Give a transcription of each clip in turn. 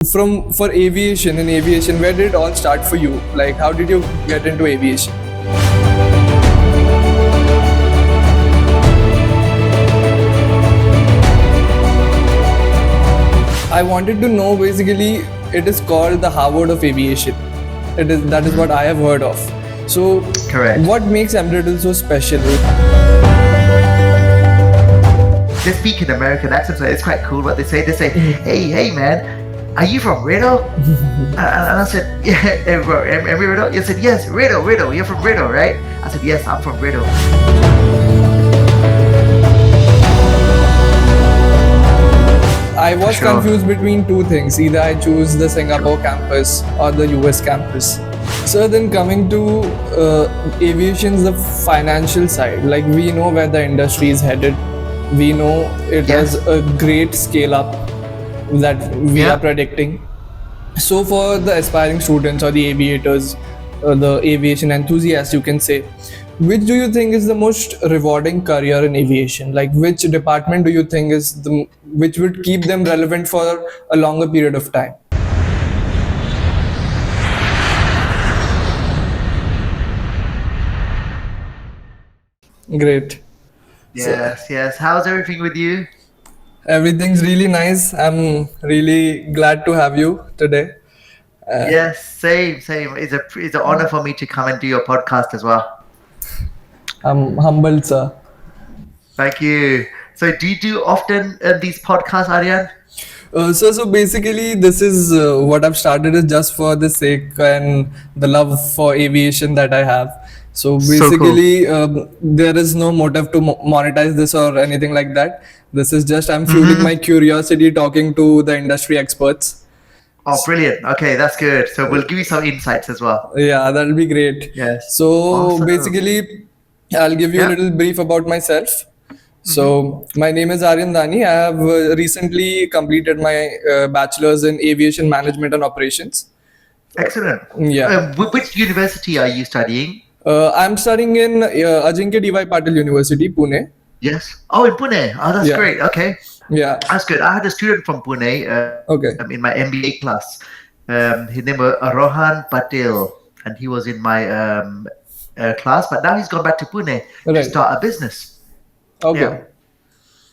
From for aviation, in aviation, where did it all start for you? Like, how did you get into aviation? I wanted to know, basically, it is called the Harvard of aviation. That is what I have heard of. So, Correct. what makes Embry-Riddle so special? They speak in American accents, so it's quite cool what they say. They say, hey, man, are you from Riddle? And I said, yeah, Every Riddle? You said, yes, Riddle, you're from Riddle, right? I said, yes, I'm from Riddle. I was Sure. confused between two things. Either I choose the Singapore campus or the US campus. So then coming to aviation's the financial side. Like, we know where the industry is headed. We know it has a great scale up that we are predicting. So for the aspiring students or the aviators, the aviation enthusiasts, you can say, which do you think is the most rewarding career in aviation? Like, which department do you think is which would keep them relevant for a longer period of time? Great. Yes. How's everything with you? Everything's really nice. I'm really glad to have you today. Yes, same. It's an honor for me to come and do your podcast as well. I'm humbled, sir. Thank you. So, do you do often these podcasts, Aryan? So basically, this is what I've started is just for the sake and the love for aviation that I have. So So cool. basically, there is no motive to monetize this or anything like that. This is just I'm fueling my curiosity, talking to the industry experts. Oh, brilliant. Okay, that's good. So, we'll give you some insights as well. Yeah, that'll be great. Yes. So Awesome. basically, I'll give you a Yeah. little brief about myself. So my name is Aryan Dani. I have recently completed my bachelor's in aviation management and operations. Excellent. Yeah. Which university are you studying? I'm studying in Ajinkya D.Y. Patel University, Pune. Yes. Oh, in Pune. Oh, that's Yeah. great. Okay. Yeah. That's good. I had a student from Pune Okay. in my MBA class. His name was Rohan Patel, and he was in my class, but now he's gone back to Pune to Right. start a business. Okay.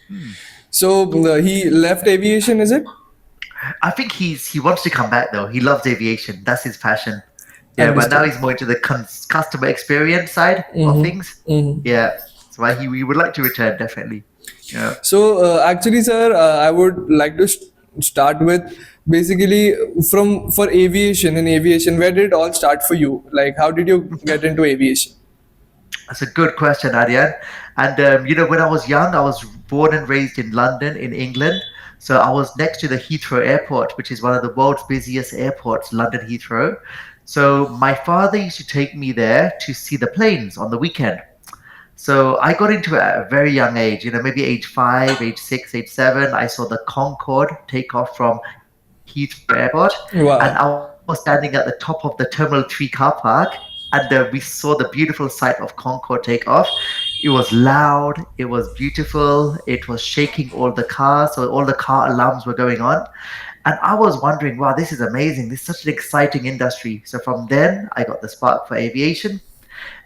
Yeah. So he left aviation, is it? I think he wants to come back though. He loves aviation. That's his passion. Yeah, but now Understood. he's more into the customer experience side of things. Yeah, so he would like to return definitely. Yeah. So actually, sir, I would like to start with basically for aviation. In aviation, where did it all start for you? Like, how did you get into aviation? That's a good question, Aryan. And when I was young, I was born and raised in London, in England. So I was next to the Heathrow Airport, which is one of the world's busiest airports, London Heathrow. So my father used to take me there to see the planes on the weekend. So I got into it at a very young age, maybe age 5, age 6, age 7. I saw the Concorde take off from Heathrow Airport, Wow. and I was standing at the top of the Terminal 3 car park, and we saw the beautiful sight of Concorde take off. It was loud, it was beautiful, it was shaking all the cars, so all the car alarms were going on. And I was wondering, wow, this is amazing. This is such an exciting industry. So from then, I got the spark for aviation.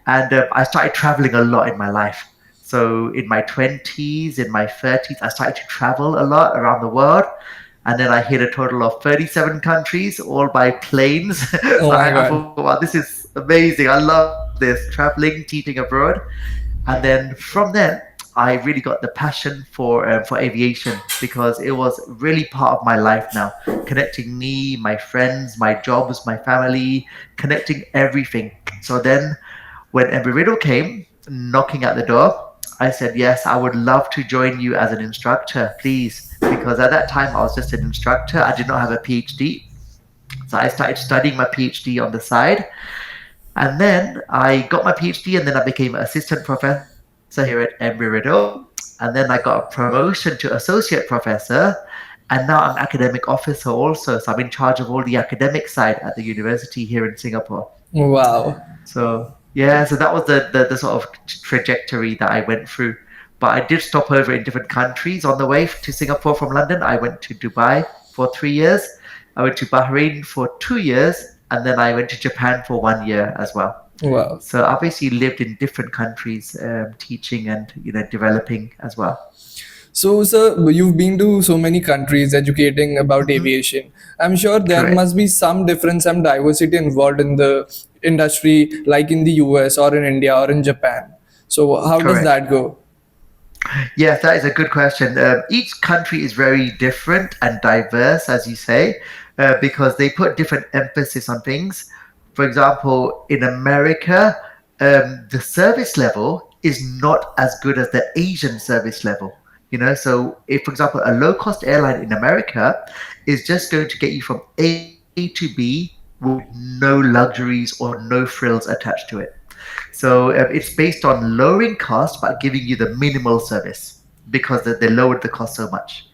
And I started traveling a lot in my life. So in my 20s, in my 30s, I started to travel a lot around the world. And then I hit a total of 37 countries, all by planes. Oh my I God. thought, wow, this is amazing. I love this, traveling, teaching abroad. And then from then, I really got the passion for aviation because it was really part of my life now, connecting me, my friends, my jobs, my family, connecting everything. So then when Embry-Riddle came knocking at the door, I said, yes, I would love to join you as an instructor, please. Because at that time, I was just an instructor. I did not have a PhD. So I started studying my PhD on the side. And then I got my PhD, and then I became an assistant professor here at Embry-Riddle. And then I got a promotion to associate professor. And now I'm academic officer also. So I'm in charge of all the academic side at the university here in Singapore. Wow. So yeah, so that was the sort of trajectory that I went through. But I did stop over in different countries on the way to Singapore from London. I went to Dubai for 3 years. I went to Bahrain for 2 years, and then I went to Japan for 1 year as well. Wow. So I basically lived in different countries, teaching and developing as well. So, sir, you've been to so many countries educating about Hmm. aviation. I'm sure there Correct. must be some difference, some diversity involved in the industry, like in the US or in India or in Japan. So, how does Correct. that go? Yes, that is a good question. Each country is very different and diverse, as you say, because they put different emphasis on things. For example, in America, the service level is not as good as the Asian service level. So if, for example, a low cost airline in America is just going to get you from A to B with no luxuries or no frills attached to it. So it's based on lowering cost but giving you the minimal service because they lowered the cost so much.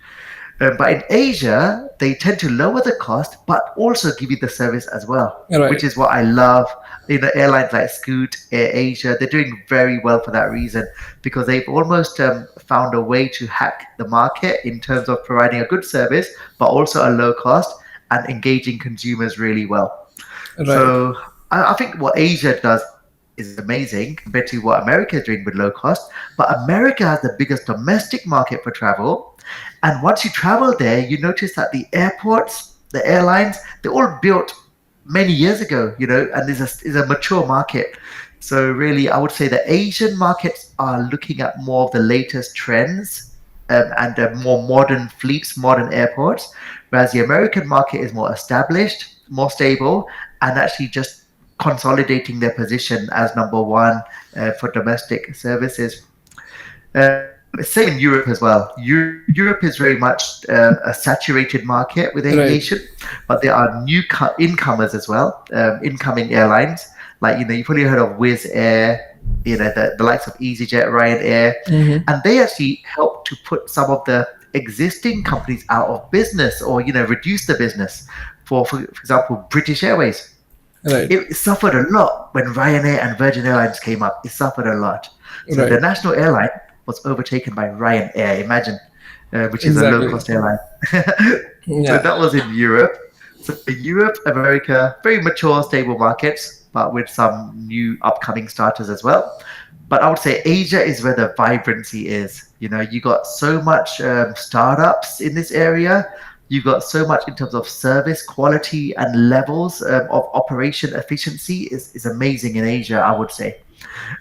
But in Asia, they tend to lower the cost but also give you the service as well, which Right, is what I love. Airlines like Scoot, Air Asia, they're doing very well for that reason because they've almost found a way to hack the market in terms of providing a good service but also a low cost and engaging consumers really well. right, So I think what Asia does is amazing compared to what America is doing with low cost. But America has the biggest domestic market for travel. And once you travel there, you notice that the airports, the airlines, they're all built many years ago, and is a mature market. So really, I would say the Asian markets are looking at more of the latest trends and more modern fleets, modern airports, whereas the American market is more established, more stable, and actually just consolidating their position as number one for domestic services. Same in Europe as well. Europe is very much a saturated market with right. aviation, but there are new incomers as well, incoming airlines. Like, you've probably heard of Wizz Air, the likes of EasyJet, Ryanair, Mm-hmm. and they actually help to put some of the existing companies out of business or, reduce the business. For example, British Airways. Right, It suffered a lot when Ryanair and Virgin Airlines came up. It suffered a lot. So the right. national airline was overtaken by Ryanair, imagine, which is a low Exactly. cost airline. So Yeah, that was in Europe. So Europe, America, very mature, stable markets, but with some new upcoming starters as well. But I would say Asia is where the vibrancy is. You got so much startups in this area. You've got so much in terms of service quality and levels of operation efficiency is amazing in Asia, I would say.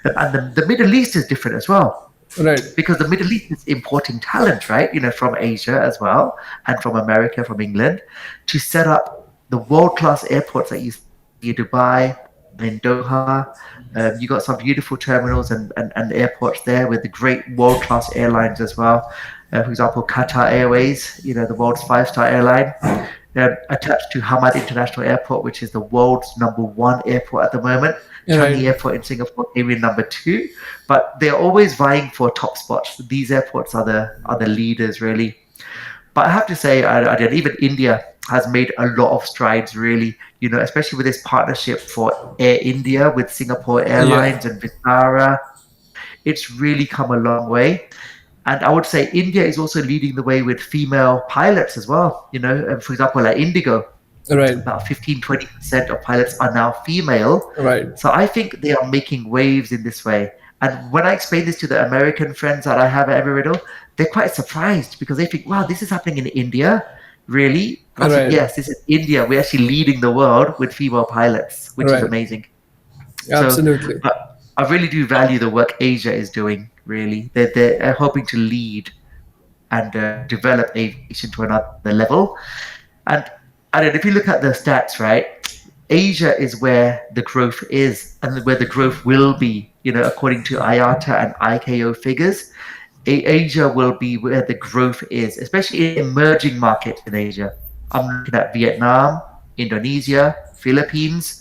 And the Middle East is different as well right, because the Middle East is importing talent, right? From Asia as well and from America, from England, to set up the world class airports that you see in Dubai and in Doha. You got some beautiful terminals and airports there with the great world class airlines as well. For example, Qatar Airways, the world's five-star airline, attached to Hamad International Airport, which is the world's number one airport at the moment. right, Changi Airport in Singapore came in number two, but they're always vying for top spots. These airports are the leaders, really. But I have to say, even India has made a lot of strides, really. Especially with this partnership for Air India with Singapore yeah, Airlines and Vistara. It's really come a long way. And I would say India is also leading the way with female pilots as well. For example, like Indigo, right, about 15-20% of pilots are now female. right, So I think they are making waves in this way. And when I explain this to the American friends that I have at Everriddle, they're quite surprised because they think, wow, this is happening in India. Really? I said, right, yes, this is India. We're actually leading the world with female pilots, which is right. amazing. So Absolutely. I really do value the work Asia is doing, really. They're hoping to lead and develop aviation to another level. And I don't know, if you look at the stats, right? Asia is where the growth is and where the growth will be, according to IATA and ICAO figures. Asia will be where the growth is, especially in emerging markets in Asia. I'm looking at Vietnam, Indonesia, Philippines.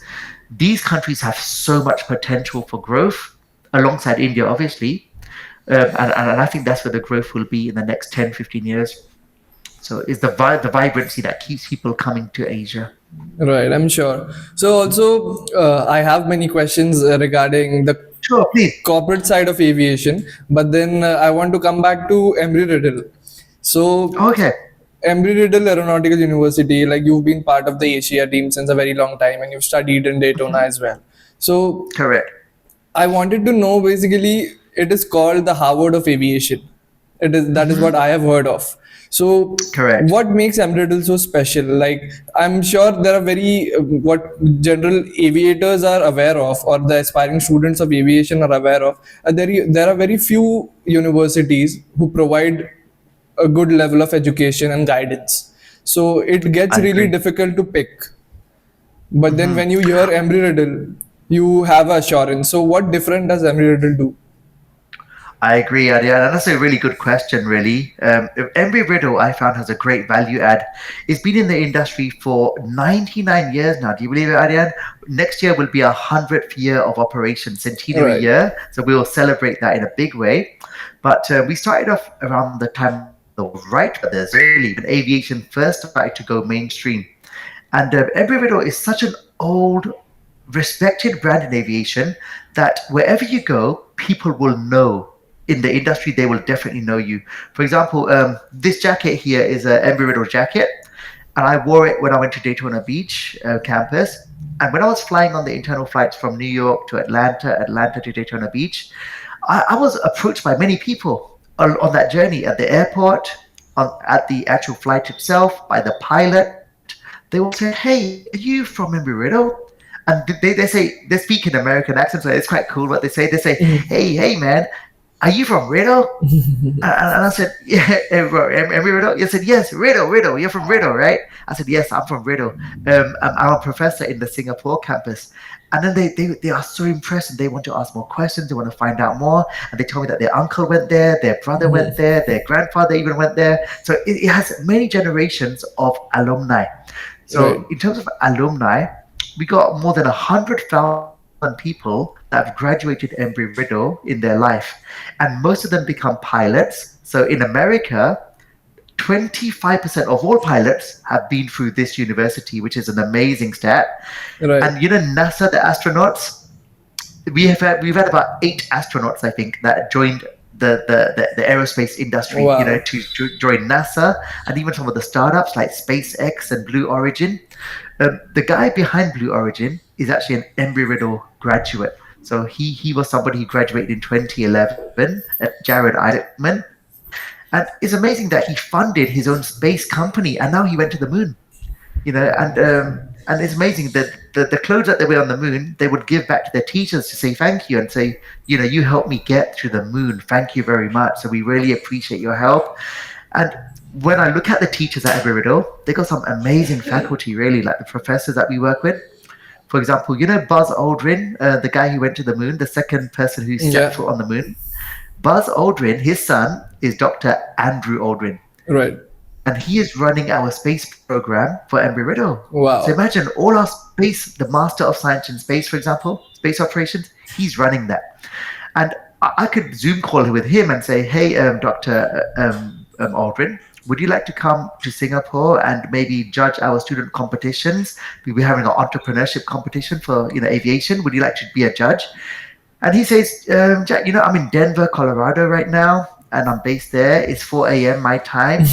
These countries have so much potential for growth, alongside India, obviously. And I think that's where the growth will be in the next 10, 15 years. So it's the vibrancy that keeps people coming to Asia. Right, I'm sure. So also, I have many questions regarding the Sure, please. corporate side of aviation, but then I want to come back to Embry Riddle. So, Okay. Embry-Riddle Aeronautical University, like you've been part of the Asia team since a very long time, and you've studied in Daytona as well. So Correct. I wanted to know, basically, it is called the Harvard of Aviation. It is, that is what I have heard of. So Correct. what makes Embry-Riddle so special? Like, I'm sure there are very what general aviators are aware of, or the aspiring students of aviation are aware of. There are very few universities who provide a good level of education and guidance. So it gets I really agree. difficult to pick. But then when you hear Embry Riddle, you have assurance. So what different does Embry Riddle do? I agree, Adrian, and that's a really good question, really. Embry Riddle, I found, has a great value add. It's been in the industry for 99 years now. Do you believe it, Adrian? Next year will be our 100th year of operation, centenary Right. year. So we will celebrate that in a big way. But we started off around the time of the Wright brothers, really, when aviation first started to go mainstream. And Embry Riddle is such an old, respected brand in aviation that wherever you go, people will know. In the industry, they will definitely know you. For example, this jacket here is an Embry Riddle jacket, and I wore it when I went to Daytona Beach campus. And when I was flying on the internal flights from New York to Atlanta, Atlanta to Daytona Beach, I was approached by many people on that journey at the airport, at the actual flight itself, by the pilot. They will say, "Hey, are you from Embry-Riddle?" And they say they speak in American accents, so it's quite cool what they say. They say, "Hey, man, are you from Riddle?" And I said, "Yeah, Riddle." You said, "Yes, Riddle. You're from Riddle, right?" I said, "Yes, I'm from Riddle. I'm a professor in the Singapore campus." And then they are so impressed and they want to ask more questions. They want to find out more. And they told me that their uncle went there, their brother went there, their grandfather even went there. So it has many generations of alumni. Right. So in terms of alumni, we got more than 100,000 people that have graduated Embry-Riddle in their life. And most of them become pilots. So in America, 25% of all pilots have been through this university, which is an amazing stat. Right. And NASA, the astronauts, we've had about 8 astronauts, I think, that joined the aerospace industry, Wow. to join NASA, and even some of the startups like SpaceX and Blue Origin. The guy behind Blue Origin is actually an Embry-Riddle graduate. So he was somebody who graduated in 2011, Jared Isaacman. And it's amazing that he funded his own space company and now he went to the moon. And it's amazing that the clothes that they wear on the moon, they would give back to their teachers to say thank you and say, you helped me get to the moon. Thank you very much. So we really appreciate your help. And when I look at the teachers at Embry-Riddle, they got some amazing faculty, really, like the professors that we work with. For example, Buzz Aldrin, the guy who went to the moon, the second person who set Yeah. foot on the moon. Buzz Aldrin, his son is Dr. Andrew Aldrin, Right. and he is running our space program for Embry-Riddle. So Wow. imagine all our space, the Master of Science in Space, for example, space operations, he's running that. And I could Zoom call with him and say, "Hey, Dr. Aldrin, would you like to come to Singapore and maybe judge our student competitions? We're having an entrepreneurship competition for aviation. Would you like to be a judge?" And he says, "Jack, I'm in Denver, Colorado right now, and I'm based there. It's 4 a.m. my time,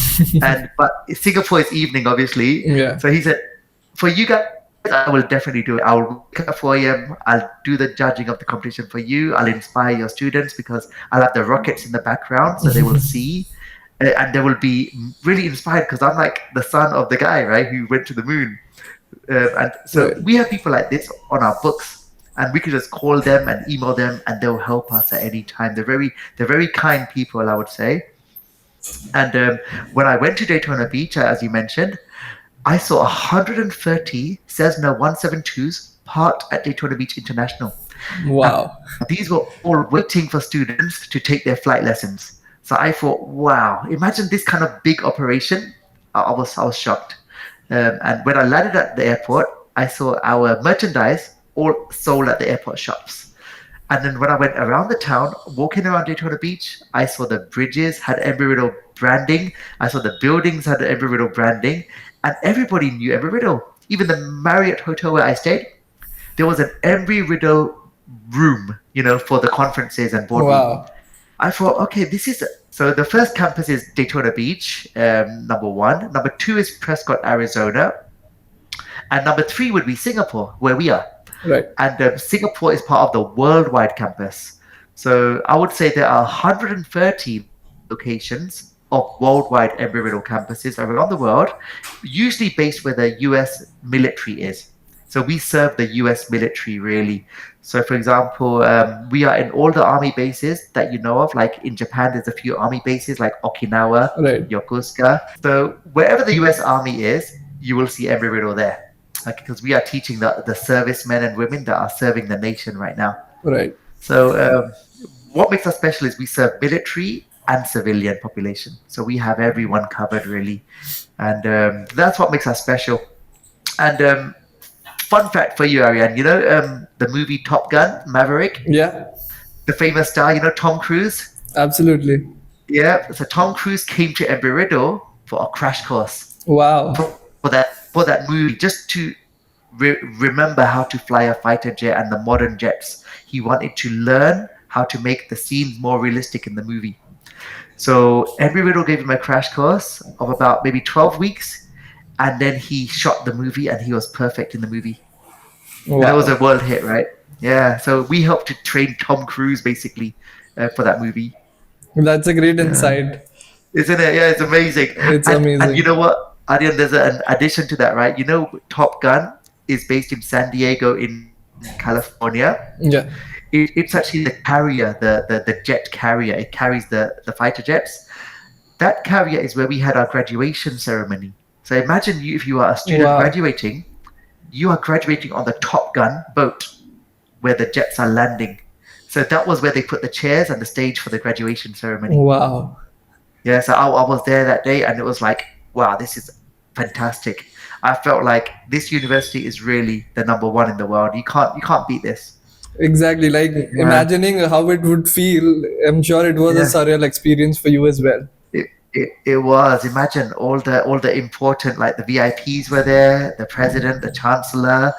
and but Singapore is evening, obviously." Yeah. So he said, "For you guys, I will definitely do it. I'll wake up at 4 a.m. I'll do the judging of the competition for you. I'll inspire your students because I'll have the rockets in the background, so they will see." And they will be really inspired because I'm like the son of the guy, right, who went to the moon. And so Right. we have people like this on our books, and we can just call them and email them, and they'll help us at any time. They're very kind people, I would say. And when I went to Daytona Beach, as you mentioned, I saw 130 Cessna 172s parked at Daytona Beach International. And Wow. these were all waiting for students to take their flight lessons. So I thought, wow, imagine this kind of big operation. I was shocked. And when I landed at the airport, I saw our merchandise all sold at the airport shops. And then when I went around the town, walking around Daytona Beach, I saw the bridges had Embry-Riddle branding. I saw the buildings had the Embry-Riddle branding. And everybody knew Embry-Riddle. Even the Marriott hotel where I stayed, there was an Embry-Riddle room, for the conferences and boardroom. Wow. I thought, okay, this is So the first campus is Daytona Beach, number one. Number two is Prescott, Arizona. And number three would be Singapore, where we are. Right. And Singapore is part of the worldwide campus. So I would say there are 130 locations of worldwide embry-riddle campuses around the world, usually based where the US military is. So we serve the US military really. So, for example, we are in all the army bases that you know of. Like in Japan, there's a few army bases like Okinawa, Right. Yokosuka. So wherever the US Army is, you will see embry-riddle there. Like, because we are teaching the servicemen and women that are serving the nation right now. Right. So what makes us special is we serve military and civilian population. So we have everyone covered really, and that's what makes us special. And fun fact for you, Ariane, you know the movie Top Gun, Maverick, Yeah. the famous star, you know Tom Cruise. Absolutely. Yeah, so Tom Cruise came to Embry-Riddle for a crash course Wow. for that movie, just to remember how to fly a fighter jet and the modern jets. He wanted to learn how to make the scenes more realistic in the movie. So Embry-Riddle gave him a crash course of about maybe 12 weeks, and then he shot the movie, and he was perfect in the movie. And it was a Wow. world hit, right? Yeah. So we helped to train Tom Cruise basically for that movie. That's a great Yeah. insight. Isn't it? Yeah, it's amazing. It's And you amazing. know what, Aryan, there's an addition to that, right? You know, Top Gun is based in San Diego in California. Yeah. It's actually the carrier, the jet carrier. It carries the fighter jets. That carrier is where we had our graduation ceremony. So imagine you, if you are a student Wow. graduating, you are graduating on the Top Gun boat where the jets are landing. So that was where they put the chairs and the stage for the graduation ceremony. Wow. Yeah, so I was there that day, and it was like, wow, this is fantastic. I felt like this university is really the number one in the world. You can't beat this. Exactly. Like Yeah, imagining how it would feel, I'm sure it was a yeah. surreal experience for you as well. It was. Imagine all the important, like the VIPs were there, the president, the chancellor.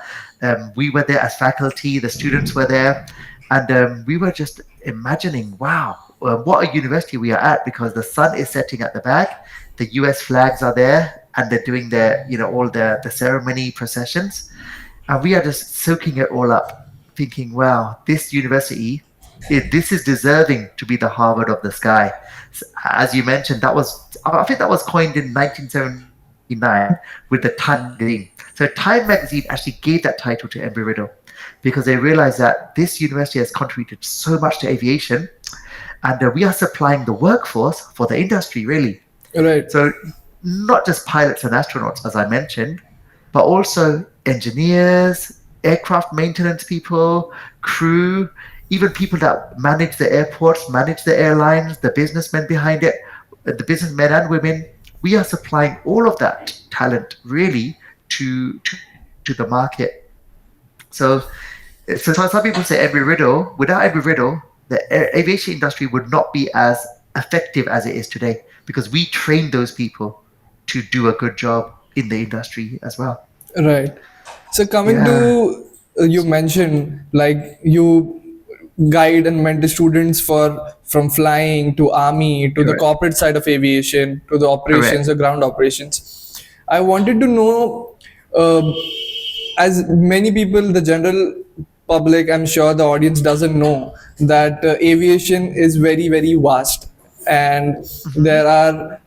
We were there as faculty. The students were there, and we were just imagining, wow, what a university we are at, because the sun is setting at the back. The U.S. flags are there, and they're doing their, all the ceremony processions, and we are just soaking it all up, thinking, wow, this university, this is deserving to be the Harvard of the sky. As you mentioned, I think that was coined in 1979 with the Time magazine. So Time magazine actually gave that title to Embry-Riddle because they realized that this university has contributed so much to aviation, and we are supplying the workforce for the industry, really. Right. So not just pilots and astronauts, as I mentioned, but also engineers, aircraft maintenance people, crew, even people that manage the airports, manage the airlines, the businessmen behind it, the businessmen and women. We are supplying all of that talent really to the market. So, so some people say Embry-Riddle. Without Embry-Riddle, the aviation industry would not be as effective as it is today because we train those people to do a good job in the industry as well. Right. So coming Yeah, to you mentioned like you guide and mentor students for from flying to army to the correct, corporate side of aviation to the operations, correct. the ground operations. I wanted to know, as many people, the general public, I'm sure the audience doesn't know that aviation is very, very vast. And Hmm. there are,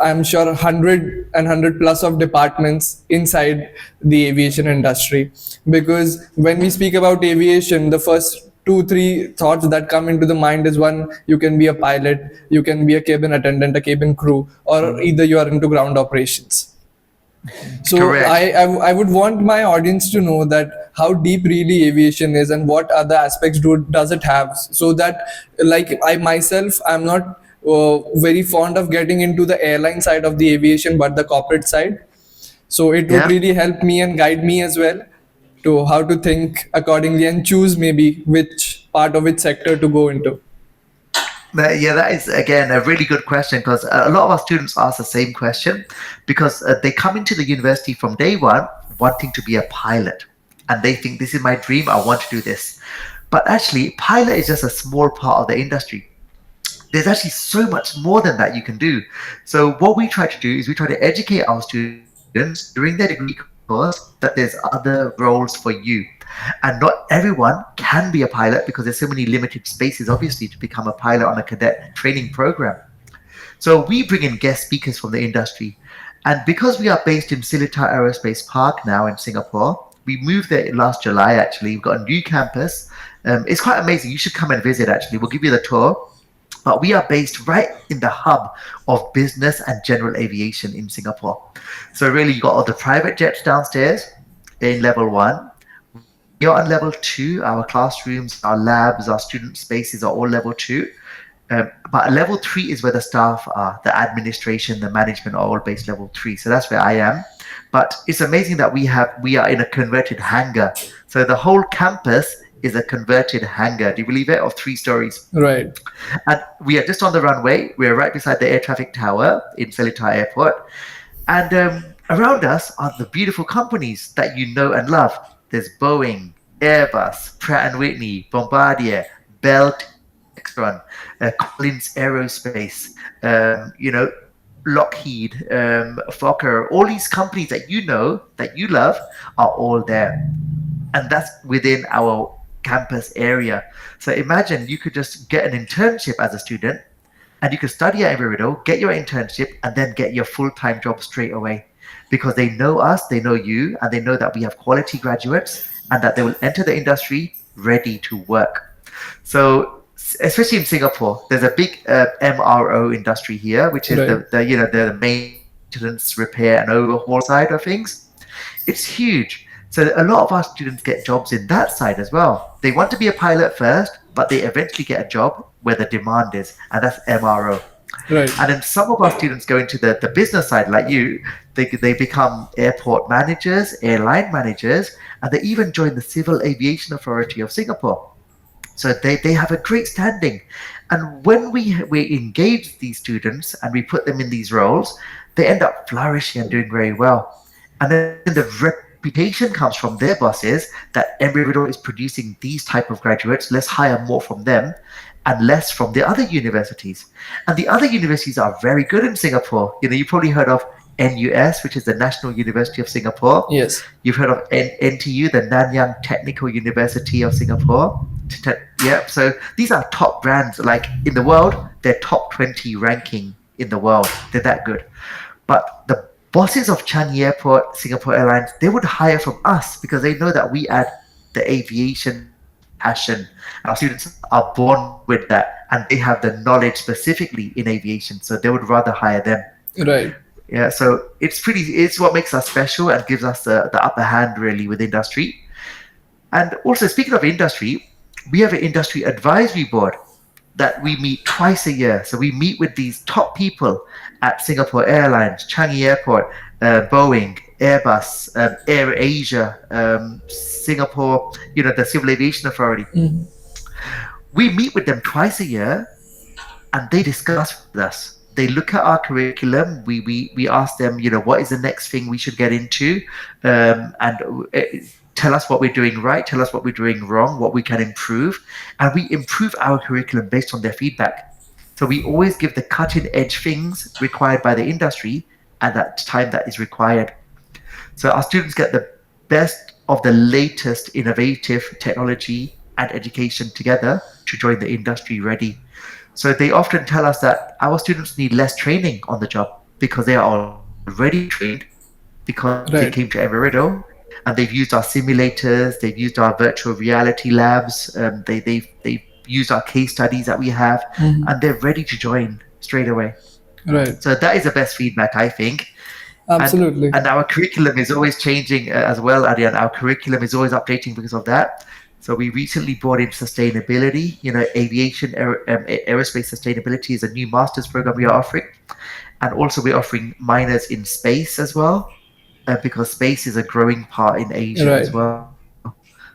I'm sure, 100 plus of departments inside the aviation industry. Because when we speak about aviation, the first two, three thoughts that come into the mind is one, you can be a pilot, you can be a cabin attendant, a cabin crew, or either you are into ground operations. So Correct. I would want my audience to know that how deep really aviation is and what other aspects does it have, so that like I myself, I'm not very fond of getting into the airline side of the aviation but the corporate side. So it would Yeah. really help me and guide me as well to how to think accordingly and choose maybe which part of which sector to go into. Yeah, that is again a really good question because a lot of our students ask the same question because they come into the university from day one wanting to be a pilot, and they think this is my dream. I want to do this, but actually, pilot is just a small part of the industry. there's actually so much more than that you can do. So what we try to do is we try to educate our students during their degree course that there's other roles for you. And not everyone can be a pilot because there's so many limited spaces, obviously, to become a pilot on a cadet training program. So we bring in guest speakers from the industry. And because we are based in Seletar Aerospace Park now in Singapore, we moved there last July actually. We've got a new campus. It's quite amazing. You should come and visit actually. We'll give you the tour. But we are based right in the hub of business and general aviation in Singapore. So really, you got all the private jets downstairs in level one. We are on level two. Our classrooms, our labs, our student spaces are all level two. But level three is where the staff are, the administration, the management are all based level three. So that's where I am. But it's amazing that we are in a converted hangar. So the whole campus is a converted hangar. Do you believe it? Of 3 stories. Right. And we are just on the runway. We are right beside the air traffic tower in Seletar Airport. And around us are the beautiful companies that you know and love. There's Boeing, Airbus, Pratt& Whitney, Bombardier, Bell Textron, Collins Aerospace, Lockheed, Fokker. All these companies that you know, that you love, are all there. And that's within our campus area. So imagine you could just get an internship as a student and you could study at Embry-Riddle, get your internship, and then get your full-time job straight away. Because they know us, they know you, and they know that we have quality graduates and that they will enter the industry ready to work. So especially in Singapore, there's a big MRO industry here, which is Right. the maintenance, repair, and overhaul side of things. It's huge. So a lot of our students get jobs in that side as well. They want to be a pilot first, but they eventually get a job where the demand is, and that's MRO. Right. And then some of our students go into the business side, like you. They become airport managers, airline managers, and they even join the Civil Aviation Authority of Singapore. So they have a great standing. And when we engage these students and we put them in these roles, they end up flourishing and doing very well. And then the reputation comes from their bosses that Embry-Riddle is producing these type of graduates. Let's hire more from them and less from the other universities. And the other universities are very good in Singapore. You probably heard of NUS, which is the National University of Singapore. Yes. You've heard of NTU, the Nanyang Technical University of Singapore. Yeah, so these are top brands. Like in the world, they're top 20 ranking in the world. They're that good. But the bosses of Changi Airport, Singapore Airlines, they would hire from us because they know that we add the aviation passion. Our students are born with that and they have the knowledge specifically in aviation. So they would rather hire them. Right. Yeah, so it's what makes us special and gives us the upper hand really with industry. And also, speaking of industry, we have an industry advisory board that we meet twice a year. So we meet with these top people at Singapore Airlines, Changi Airport, Boeing, Airbus, Air Asia, Singapore, the Civil Aviation Authority. Mhm. We meet with them twice a year and they discuss with us. They look at our curriculum. We ask them, what is the next thing we should get into, and tell us what we're doing right, tell us what we're doing wrong, what we can improve, and we improve our curriculum based on their feedback. So we always give the cutting edge things required by the industry at that time that is required. So our students get the best of the latest innovative technology and education together to join the industry ready. So they often tell us that our students need less training on the job because they are already trained because they came to Right. Embry-Riddle and they've used our simulators, they've used our virtual reality labs, they've used our case studies that we have, Mhm. and they're ready to join straight away. Right. So that is the best feedback, I think. and Absolutely. and our curriculum is always changing as well, Aryan. Our curriculum is always updating because of that. So we recently brought in sustainability. Aviation, aerospace sustainability is a new master's program we are offering, and also we're offering minors in space as well, because space is a growing part in Asia Right. as well.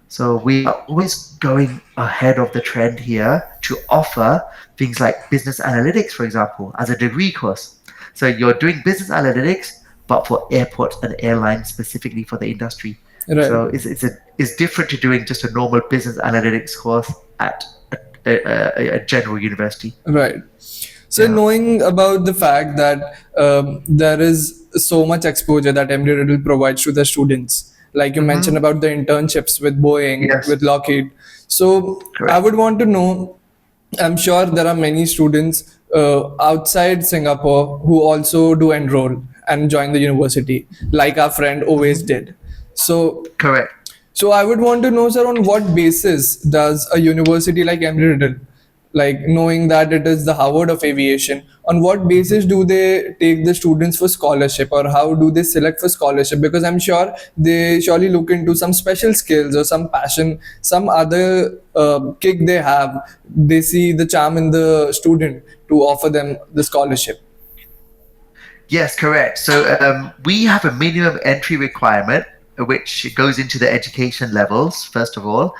So we are always going ahead of the trend here to offer things like business analytics, for example, as a degree course. So you're doing business analytics, but for airports and airlines specifically for the industry. Right. So it's different to doing just a normal business analytics course at a general university. Right. So Yeah. knowing about the fact that there is so much exposure that Embry Riddle provides to the students, like you mentioned Hmm. about the internships with Boeing, Yes. with Lockheed. So I Correct. would want to know. I'm sure there are many students outside Singapore who also do enroll and join the university, like our friend always Hmm. did. So Correct. so I would want to know, sir, on what basis does a university like Embry Riddle, like knowing that it is the Harvard of aviation, on what basis do they take the students for scholarship, or how do they select for scholarship? Because I'm sure they surely look into some special skills or some passion, some other kick they have. They see the charm in the student to offer them the scholarship. Yes, correct. So we have a minimum entry requirement, which goes into the education levels, first of all.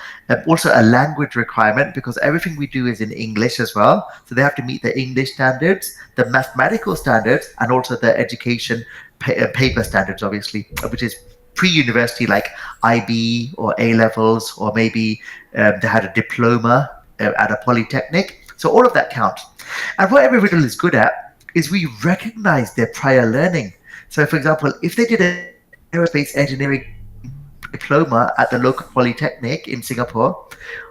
Also, a language requirement because everything we do is in English as well. So they have to meet the English standards, the mathematical standards, and also the education paper standards, obviously, which is pre-university like IB or A levels, or maybe they had a diploma at a polytechnic. So all of that counts. And what every riddle is good at is we recognize their prior learning. So, for example, if they did an aerospace engineering diploma at the local polytechnic in Singapore,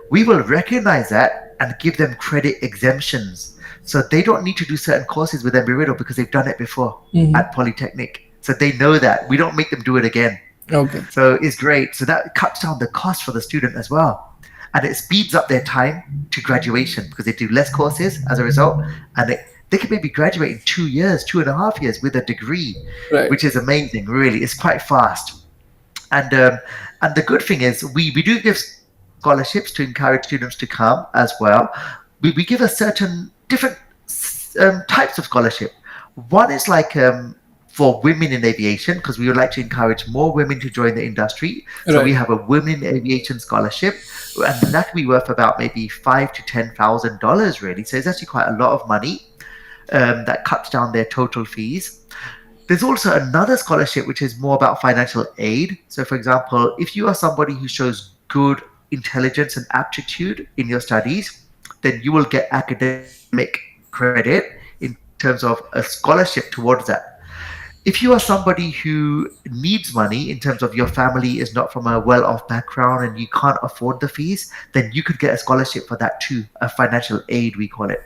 we will recognize that and give them credit exemptions. So they don't need to do certain courses with Embry Riddle because they've done it before at Polytechnic. So they know that. We don't make them do it again. Okay. So it's great. So that cuts down the cost for the student as well. And it speeds up their time to graduation because they do less courses as a result. And they can maybe graduate in 2 years, 2.5 years with a degree, Right. which is amazing, really. It's quite fast. And the good thing is we do give scholarships to encourage students to come as well. We give a certain different types of scholarship. One is like for women in aviation because we would like to encourage more women to join the industry. So we Right. have a women in aviation scholarship, and that can be worth about maybe $5,000 to $10,000 really. So it's actually quite a lot of money that cuts down their total fees. There's also another scholarship which is more about financial aid. So, for example, if you are somebody who shows good intelligence and aptitude in your studies, then you will get academic credit in terms of a scholarship towards that. If you are somebody who needs money in terms of your family is not from a well off background and you can't afford the fees, then you could get a scholarship for that too, a financial aid, we call it.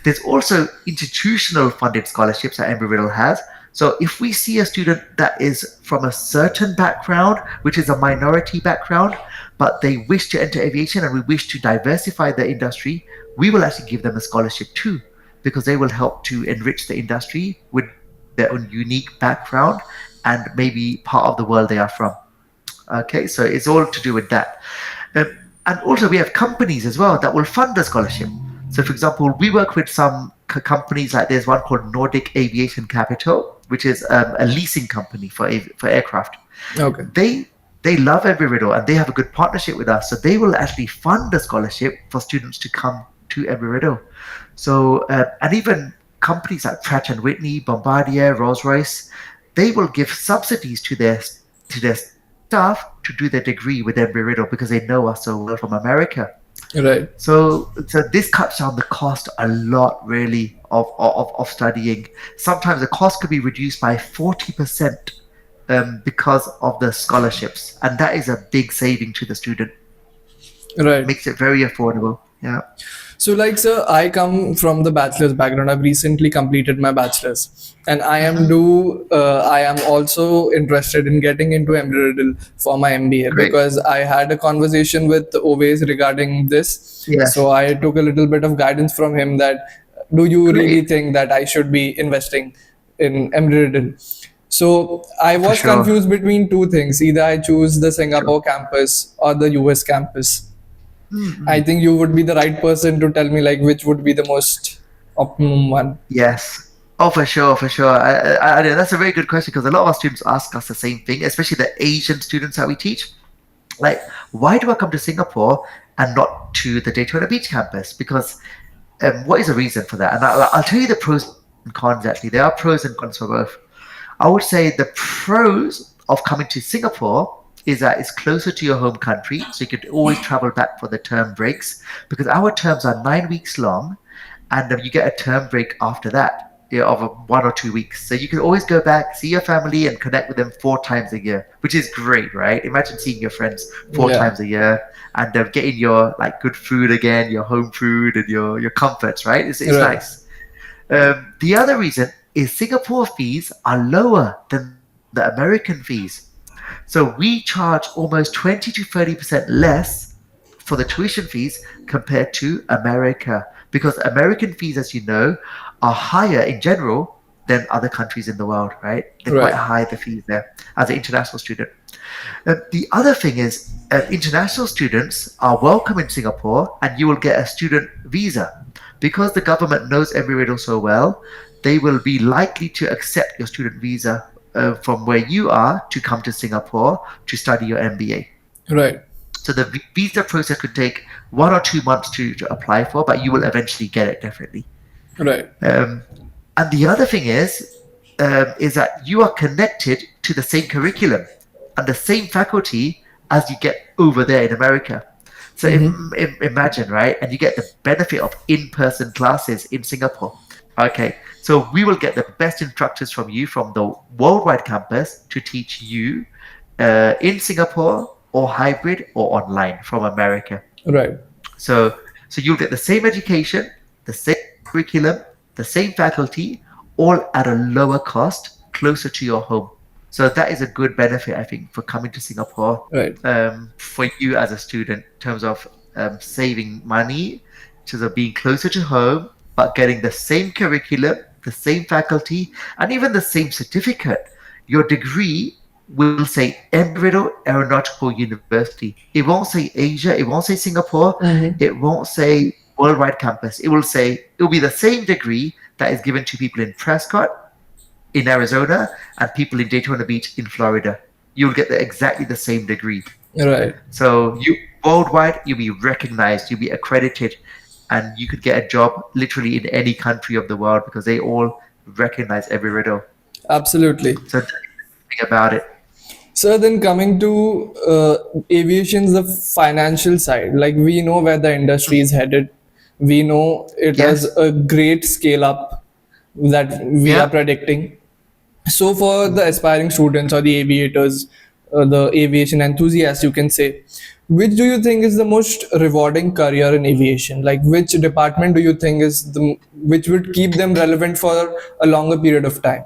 There's also institutional funded scholarships that Embry Riddle has. So if we see a student that is from a certain background, which is a minority background, but they wish to enter aviation and we wish to diversify the industry, we will actually give them a scholarship too, because they will help to enrich the industry with their own unique background and maybe part of the world they are from. Okay, so it's all to do with that. Um, and also, we have companies as well that will fund the scholarship. So, for example, we work with some companies like there's one called Nordic Aviation Capital, which is a leasing company for aircraft. Okay. They love Embry Riddle and they have a good partnership with us. So they will actually fund a scholarship for students to come to Embry Riddle. So and even companies like Pratt and Whitney, Bombardier, Rolls Royce, they will give subsidies to their staff to do their degree with Embry Riddle because they know us so well from America. Right. So this cuts down the cost a lot, really, of studying. Sometimes the cost could be reduced by 40% because of the scholarships, and that is a big saving to the student. Right. Makes it very affordable. Yeah, So, like, sir, I come from the bachelor's background. I've recently completed my bachelor's, and I am also interested in getting into Embry Riddle for my MBA great. because I had a conversation with Oves regarding this. So Yes, I took a little bit of guidance from him that do you really great, think that I should be investing in Embry Riddle? So I for was sure. confused between two things. Either I choose the Sure. Singapore campus or the US campus. I Mm-mm. think you would be the right person to tell me like which would be the most optimum one. Yes. Oh, for sure, for sure. That's a very good question because a lot of our students ask us the same thing, especially the Asian students that we teach. Like, why do I come to Singapore and not to the Daytona Beach campus? Because what is the reason for that? And I'll tell you the pros and cons actually. There are pros and cons for both. I would say the pros of coming to Singapore is that it's closer to your home country, so you could always travel back for the term breaks because our terms are 9 weeks long, and you get a term break after that, of 1 or 2 weeks. So you can always go back, see your family, and connect with them 4 times a year, which is great, right? Imagine seeing your friends four Yeah. times a year and getting your like good food again, your home food and your comforts, right? It's Right. nice. The other reason is Singapore fees are lower than the American fees. So we charge almost 20 to 30% less for the tuition fees compared to America because American fees, as you know, are higher in general than other countries in the world, right? They're quite Right. high, the fees there as an international student. The other thing is, international students are welcome in Singapore and you will get a student visa. Because the government knows Emirates so well, they will be likely to accept your student visa from where you are to come to Singapore to study your MBA. Right. So the visa process could take 1 or 2 months to apply for, but you will eventually get it definitely. Right. Um, and the other thing is that you are connected to the same curriculum and the same faculty as you get over there in America. So imagine, right? And you get the benefit of in-person classes in Singapore. Okay, so we will get the best instructors from you from the worldwide campus to teach you in Singapore or hybrid or online from America. Right. So so you'll get the same education, the same curriculum, the same faculty, all at a lower cost, closer to your home. So that is a good benefit, I think, for coming to Singapore Right. for you as a student in terms of saving money, in terms of being closer to home, but getting the same curriculum, the same faculty, and even the same certificate. Your degree will say Embry-Riddle Aeronautical University. It won't say Asia. It won't say Singapore. It won't say worldwide campus. It will be the same degree that is given to people in Prescott, in Arizona, and people in Daytona Beach in Florida. You'll get exactly the same degree. Right. So you worldwide, you'll be recognized, you'll be accredited, and you could get a job literally in any country of the world because they all recognize every riddle. Absolutely. So that's the thing about it. So then coming to aviation's the financial side, like we know where the industry is headed. We know it has Yes. a great scale up that we are Yeah. predicting. So for the aspiring students or the aviators, the aviation enthusiasts, you can say, which do you think is the most rewarding career in aviation? Like which department do you think is the which would keep them relevant for a longer period of time?